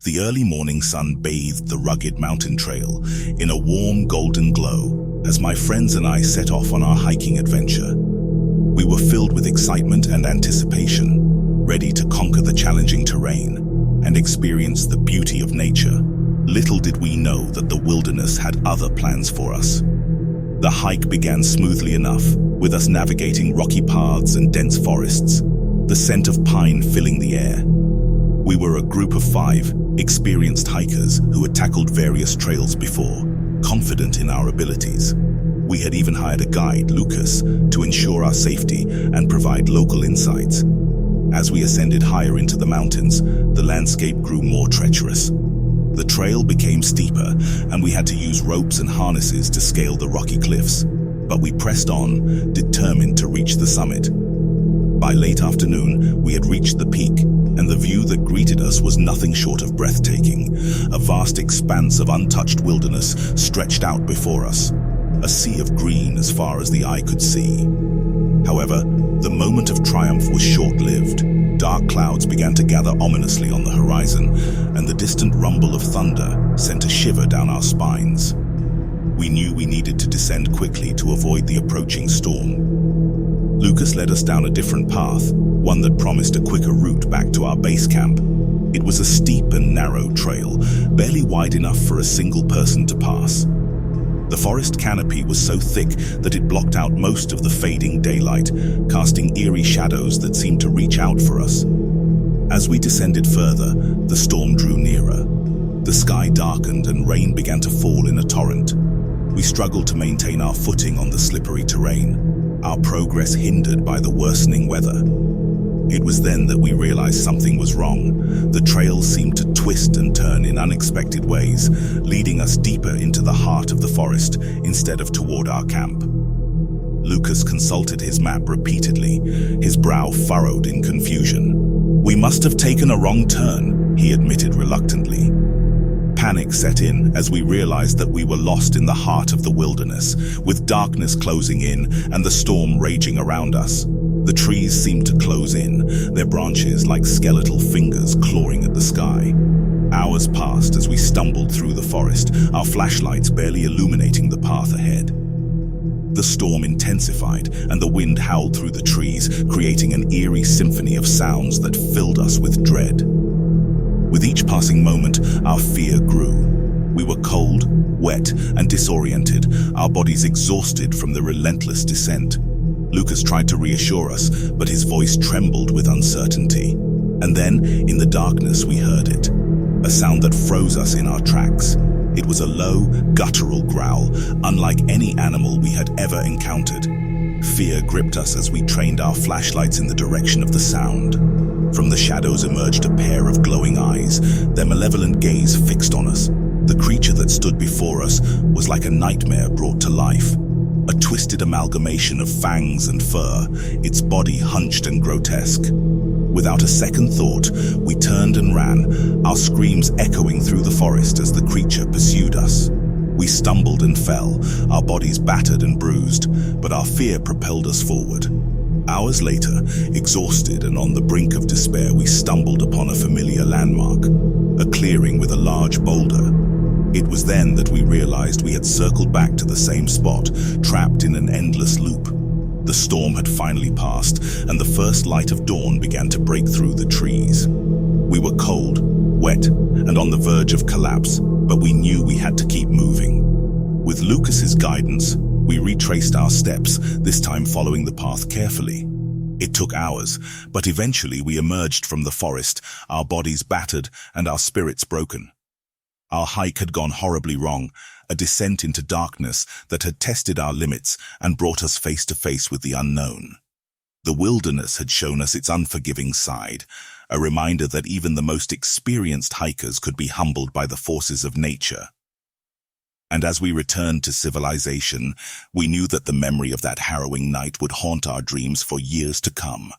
The early morning sun bathed the rugged mountain trail in a warm golden glow as my friends and I set off on our hiking adventure. We were filled with excitement and anticipation, ready to conquer the challenging terrain and experience the beauty of nature. Little did we know that the wilderness had other plans for us. The hike began smoothly enough, with us navigating rocky paths and dense forests, the scent of pine filling the air. We were a group of 5 experienced hikers who had tackled various trails before, confident in our abilities. We had even hired a guide, Lucas, to ensure our safety and provide local insights. As we ascended higher into the mountains, the landscape grew more treacherous. The trail became steeper, and we had to use ropes and harnesses to scale the rocky cliffs. But we pressed on, determined to reach the summit. By late afternoon, we had reached the peak, and the view that greeted us was nothing short of breathtaking. A vast expanse of untouched wilderness stretched out before us, a sea of green as far as the eye could see. However, the moment of triumph was short-lived. Dark clouds began to gather ominously on the horizon, and the distant rumble of thunder sent a shiver down our spines. We knew we needed to descend quickly to avoid the approaching storm. Lucas led us down a different path, one that promised a quicker route back to our base camp. It was a steep and narrow trail, barely wide enough for a single person to pass. The forest canopy was so thick that it blocked out most of the fading daylight, casting eerie shadows that seemed to reach out for us. As we descended further, the storm drew nearer. The sky darkened and rain began to fall in a torrent. We struggled to maintain our footing on the slippery terrain, our progress hindered by the worsening weather. It was then that we realized something was wrong. The trail seemed to twist and turn in unexpected ways, leading us deeper into the heart of the forest instead of toward our camp. Lucas consulted his map repeatedly, his brow furrowed in confusion. "We must have taken a wrong turn," he admitted reluctantly. Panic set in as we realized that we were lost in the heart of the wilderness, with darkness closing in and the storm raging around us. The trees seemed to close in, their branches like skeletal fingers clawing at the sky. Hours passed as we stumbled through the forest, our flashlights barely illuminating the path ahead. The storm intensified, and the wind howled through the trees, creating an eerie symphony of sounds that filled us with dread. With each passing moment, our fear grew. We were cold, wet, and disoriented, our bodies exhausted from the relentless descent. Lucas tried to reassure us, but his voice trembled with uncertainty. And then, in the darkness, we heard it. A sound that froze us in our tracks. It was a low, guttural growl, unlike any animal we had ever encountered. Fear gripped us as we trained our flashlights in the direction of the sound. From the shadows emerged a pair of glowing eyes, their malevolent gaze fixed on us. The creature that stood before us was like a nightmare brought to life. A twisted amalgamation of fangs and fur, its body hunched and grotesque. Without a second thought, we turned and ran, our screams echoing through the forest as the creature pursued us. We stumbled and fell, our bodies battered and bruised, but our fear propelled us forward. Hours later, exhausted and on the brink of despair, we stumbled upon a familiar landmark, a clearing with a large boulder. It was then that we realized we had circled back to the same spot, trapped in an endless loop. The storm had finally passed, and the first light of dawn began to break through the trees. We were cold, wet, and on the verge of collapse, but we knew we had to keep moving. With Lucas's guidance, we retraced our steps, this time following the path carefully. It took hours, but eventually we emerged from the forest, our bodies battered and our spirits broken. Our hike had gone horribly wrong, a descent into darkness that had tested our limits and brought us face to face with the unknown. The wilderness had shown us its unforgiving side, a reminder that even the most experienced hikers could be humbled by the forces of nature. And as we returned to civilization, we knew that the memory of that harrowing night would haunt our dreams for years to come.